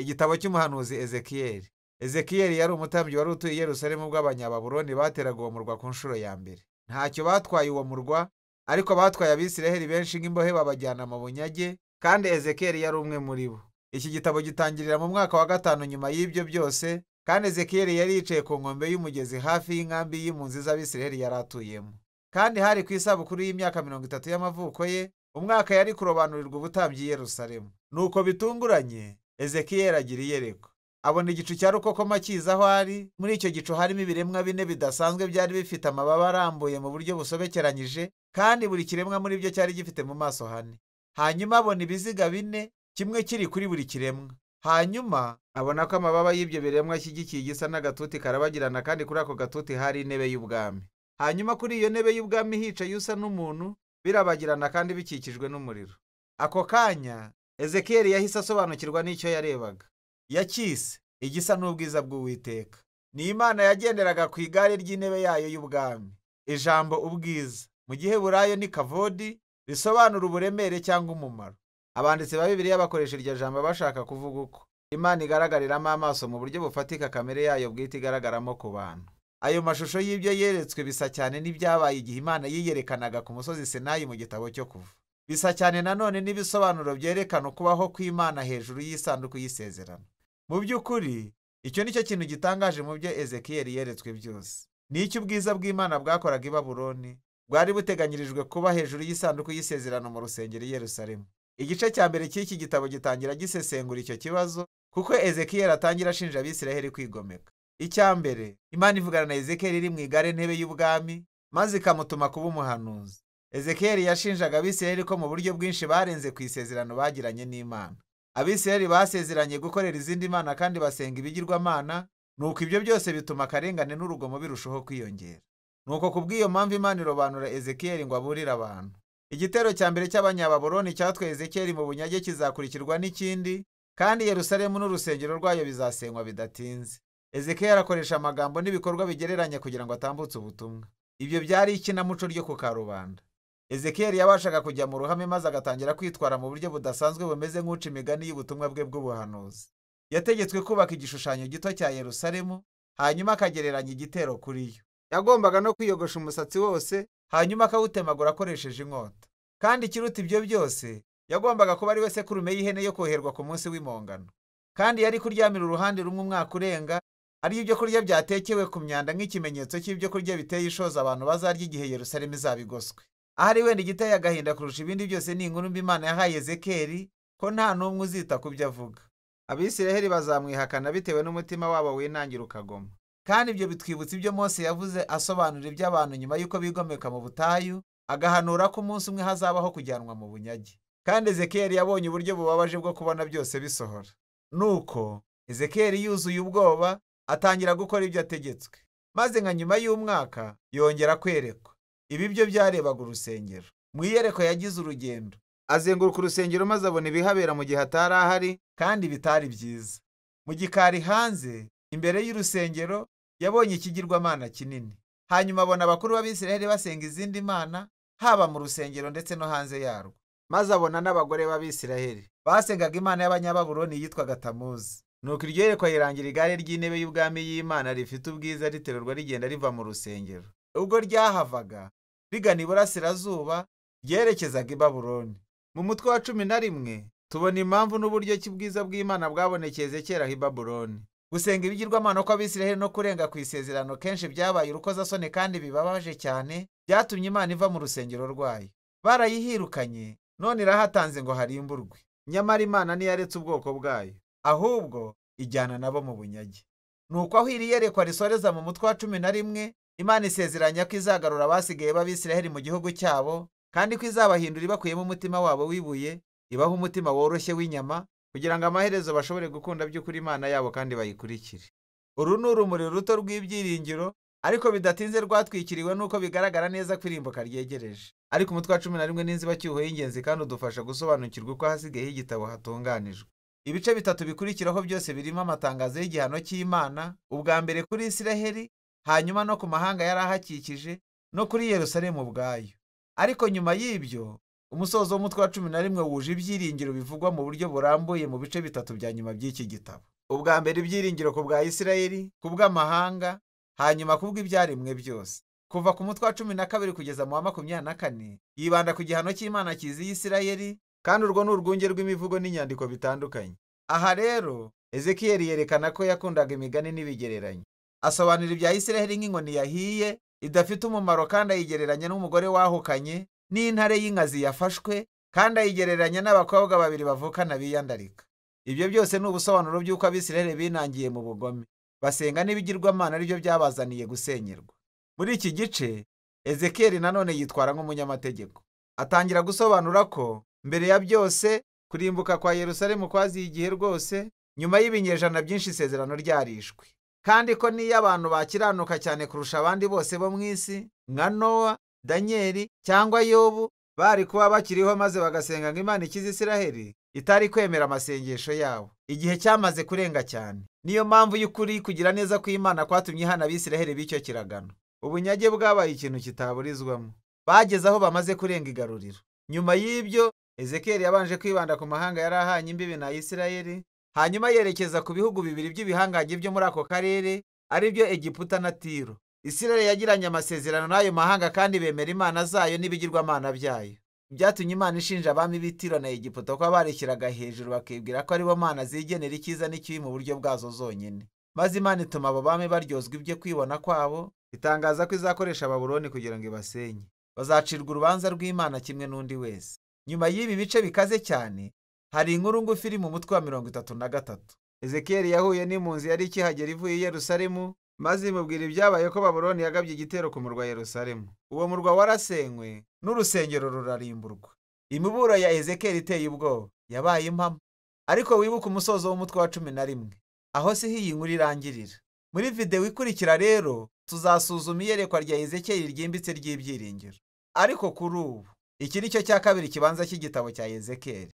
Igitabo cy'umuhanuzi Ezekiyeli. Ezekiyeli yari umutambyi wari utuye i Yerusalemu ubwo Abanyababuloni bateraga uwo murwa ku nshuro ya mbere. Ntacyo batwaye uwo murwa, ariko batwaye Abisiraheli benshi nk'imbohe babajyana mu bunyage, kandi Ezekiyeli yari umwe muri bo. Iki gitabo gitangirira mu mwaka wa 5 nyuma y'ibyo byose, kandi Ezekiyeli yari yicaye ku nkombe y'umugezi hafi y'inkambi y'impunzi z'Abisiraheli yari atuyemo. Kandi hari ku isabukuru y'imyaka 30 y'amavuko ye, umwaka yari kurobanurirwa ubutambyi i Yerusalemu. Nuko bitunguranye Ezekiyeli agira iyerekwa. Abona igicu cya rukokoma kiza aho ari. Muri icyo gicu harimo ibiremwa 4 bidasanzwe byari bifite amababa arambuye mu buryo busobekeranyije, kandi buri kiremwa muri byo cyari gifite mu maso 4. Hanyuma abona ibiziga 4, kimwe kiri kuri buri kiremwa. Hanyuma abona ko amababa y'ibyo biremwa ashyigikiye igisa n'agatuti karabagirana, kandi kuri ako gatuti hari intebe y'ubwami. Hanyuma kuri iyo ntebe y'ubwami hicaye usa n'umuntu, birabagirana kandi bikikijwe n'umuriro. Ako kanya Ezekiyeli yahise asobanukirwa n'icyo yarebaga. Yakise igisa n'ubwiza bw'Uwiteka. Ni Imana yagenderaga ku igare ry'intebe yayo y'ubwami. Ijambo ubwiza mu Giheburayo ni kavodi, risobanura uburemere cyangwa umumaro. Abanditsi ba Bibiliya bakoresha iryo jambo bashaka kuvuga uko Imana igaragariramo amaso mu buryo bufatika kamere yayo bwite igaragaramo ku bantu. Ayo mashusho y'ibyo yeretswe bisa cyane n'ibyabaye igihe Imana yiyerekanaga ku musozi Sinayi mu gitabo cyo Kuva. Bisa cyane nanone n'ibisobanuro byerekana ukubaho kw'Imana hejuru y'isanduku y'isezerano. Mu by'ukuri, icyo nicyo kintu gitangaje mu byo Ezekiyeli yeretswe byose. Ni icyo ubwiza bw'Imana bwakoraga i Babuloni bwari buteganyirijwe kuba hejuru y'isanduku y'isezerano mu rusengero i Yerusalemu. Igice cya mbere cy'iki gitabo gitangira gisesengura icyo kibazo, kuko Ezekiyeli atangira ashinja Abisiraheli kwigomeka. Icya mbere, Imana ivugana na Ezekiyeli iri mu igare ntebe y'ubwami, maze ikamutuma kuba umuhanuzi. Ezekiyeli yashinjaga Abisiraheli ko mu buryo bwinshi barenze ku isezerano bagiranye n'Imana. Abisiraheli basezeranye gukorera izindi mana kandi basenga ibigirwamana, nuko ibyo byose bituma akarengane n'urugomo birushaho kwiyongera. Nuko kubw'iyo mpamvu Imana irobanura Ezekiyeli ngo aburire abantu. Igitero cya mbere cy'Abanyababuloni cyatwaye Ezekiyeli mu bunyage kizakurikirwa n'ikindi, kandi Yerusalemu n'urusengero rwayo bizasenywa bidatinze. Ezekiyeli akoresha amagambo n'ibikorwa bigereranya kugira ngo atambutse ubutumwa. Ibyo byari ikinamico ryo ku karubanda. Ezekiyeli yabashaga kujya mu ruhame maze agatangira kwitwara mu buryo budasanzwe bumeze nk'uca imigani y'ubutumwa bwe bw'ubuhanuzi. Yategetswe kubaka igishushanyo gito cya Yerusalemu, hanyuma akagereranya igitero kuri yo. Yagombaga no kwiyogosha umusatsi wose, hanyuma akawutemagura akoresheje inkota. Kandi ikiruta ibyo byose, yagombaga kuba ari we sekurume y'ihene yo koherwa ku munsi w'impongano. Kandi yari kuryamira uruhande rumwe umwaka urenga, ari ibyo kurya byatekewe ku myanda nk'ikimenyetso cy'ibyo kurya biteye ishoza abantu bazarya igihe Yerusalemu izabigoswe. Ahari wenda igiteye agahinda kurusha ibindi byose ni inkuru mbi Imana yahaye Ezekiyeli ko nta n'umwe uzita ku byo avuga. Abisiraheli bazamwihakana bitewe n'umutima wabo winangira ukagoma. Kandi ibyo bitwibutsa ibyo Mose yavuze asobanura iby'abantu nyuma y'uko bigomeka mu butayu, agahanura ko umunsi umwe hazabaho kujyanwa mu bunyage. Kandi Ezekiyeli yabonye uburyo bubabaje bwo kubona byose bisohora. Nuko Ezekiyeli yuzuye ubwoba atangira gukora ibyo ategetswe. Maze nka nyuma y'umwaka yongera kwerekwa. Ibi byo byarebaga urusengero. Mu iyerekwa yagize urugendo, azenguruka urusengero maze abona ibihabera mu gihe atari ahari, kandi bitari byiza. Mu gikari hanze imbere y'urusengero yabonye ikigirwamana kinini. Hanyuma abona abakuru b'Abisiraheli basenga izindi mana, haba mu rusengero ndetse no hanze yarwo. Maze abona n'abagore b'Abisiraheli basengaga imana y'Abanyababuloni yitwaga Tamuzi. Nuko iryo yerekwa rirangira igare ry'intebe y'ubwami y'Imana rifite ubwiza riterurwa rigenda riva mu rusengero. Ubwo ryahavaga rigana iburasirazuba, ryerekezaga i Babuloni. Mu mutwe wa 11 tubona impamvu n'uburyo cy'ubwiza bw'Imana bwabonekeye Ezekiyeli i Babuloni. Gusenga ibigirwamana kw'Abisiraheli no kurenga ku isezerano kenshi byabaye urukozasoni kandi bibabaje cyane, byatumye Imana iva mu rusengero rwayo. Barayihirukanye, none irahatanze ngo harimburwe. Nyamara Imana ntiyaretse ubwoko bwayo, ahubwo ijyana nabo mu bunyage. Nuko aho iri yerekwa risoreza mu mutwe wa 11, Imana isezeranya ko izagarura abasigaye b'Abisiraheli mu gihugu cyabo, kandi ko izabahindura ibakuyemo umutima wabo wibuye, ibaha umutima woroshye w'inyama, kugira ngo amaherezo bashobore gukunda by'ukuri Imana yabo kandi bayikurikire. Uru ni urumuri ruto rw'ibyiringiro, ariko bidatinze rwatwikiriwe nuko bigaragara neza ko irimbuka ryegereje. Ariko umutwe wa 11 n'inzibacyuho y'ingenzi kandi udufasha gusobanukirwa uko hasigaye igitabo hatunganijwe. Ibice bitatu bikurikiraho byose birimo amatangazo y'igihano cy'Imana, ubwa mbere kuri Isiraheli, hanyuma no ku mahanga yari ahakikije, no kuri Yerusalemu ubwayo. Ariko nyuma y'ibyo umusozo w'umutwe wa 11 wuje ibyiringiro bivugwa mu buryo burambuye mu bice bitatu bya nyuma by'iki gitabo. Ubwa mbere ibyiringiro ku bwa Isirayeli, ku bw'amahanga, hanyuma ku bw'ibyaremwe byose. Kuva ku mutwe wa 12 kugeza mu wa 24 yibanda ku gihano cy'Imana kiziye Isirayeli, kandi urwo ni urwunge rw'imivugo n'inyandiko bitandukanye. Aha rero Ezekiyeli yerekana ko yakundaga imigani n'ibigereranyo. Asobanura ibya Isirayeli nk'inkoni yahiye idafite umumaro, kandi ayigereranya n'umugore wahukanye n'intare y'inkazi yafashwe, kandi ayigereranya n'abakobwa babiri bavukana biyandarika. Ibyo byose ni ubusobanuro by'uko Abisirayeli binangiye mu bugome, basenga n'ibigirwamana ari byo byabazaniye gusenyerwa. Muri iki gice Ezekiyeli nanone yitwara nk'umunyamategeko. Atangira gusobanura ko mbere ya byose kurimbuka kwa Yerusalemu kwaziye igihe rwose, nyuma y'ibinyejana byinshi isezerano ryarishwe, kandi ko niyo abantu bakiranuka cyane kurusha abandi bose bo mu isi nka Nowa, Danyeli cyangwa Yobu bari kuba bakiriho maze bagasenga ngo Imana ikize Isiraheli, itari kwemera amasengesho yabo. Igihe cyamaze kurenga cyane. Niyo mpamvu y'ukuri kugira neza kw'Imana kwatumye ihana Abisiraheli b'icyo kiragano. Ubunyage bwabaye ikintu kitaburizwamo. Bageze aho bamaze kurenga igaruriro. Nyuma y'ibyo Ezekiyeli yabanje kwibanda ku mahanga yari ahanye imbibi na Isirayeli, hanyuma yerekeza ku bihugu bibiri by'ibihangange byo muri ako karere, ari byo Egiputa na Tiro. Isirayeli yagiranye amasezerano n'ayo mahanga kandi bemera imana zayo n'ibigirwamana byayo. Byatumye Imana ishinja abami b'i Tiro na Egiputa ko barishyiraga hejuru bakibwira ko ari bo mana zigenera icyiza n'ikibi mu buryo bwazo zonyine. Maze Imana ituma abo bami baryozwa ibyo kwibona kwabo, itangaza ko izakoresha Babuloni kugira ngo ibasenye. Bazacirwa urubanza rw'Imana kimwe n'undi wese. Nyuma y'ibi bice bikaze cyane, hari inkuru ngufi iri mu mutwe wa 33. Ezekiyeli yahuye n'impunzi yari ikihagera ivuye i Yerusalemu, maze imubwira ibyabaye ko Babuloni yagabye igitero ku murwa Yerusalemu. Uwo murwa warasenywe n'urusengero rurarimburwa. Imiburo ya Ezekiyeli iteye ubwoba yabaye impamo. Ariko wibuka umusozo w'umutwe wa 11. Aho siho iyi nkuru irangirira. Muri video ikurikira rero tuzasuzuma iyerekwa rya Ezekiyeli ryimbitse ry'ibyiringiro. Ariko kuri ubu iki ni cyo cya kabiri kibanza cy'igitabo cya Ezekiyeli.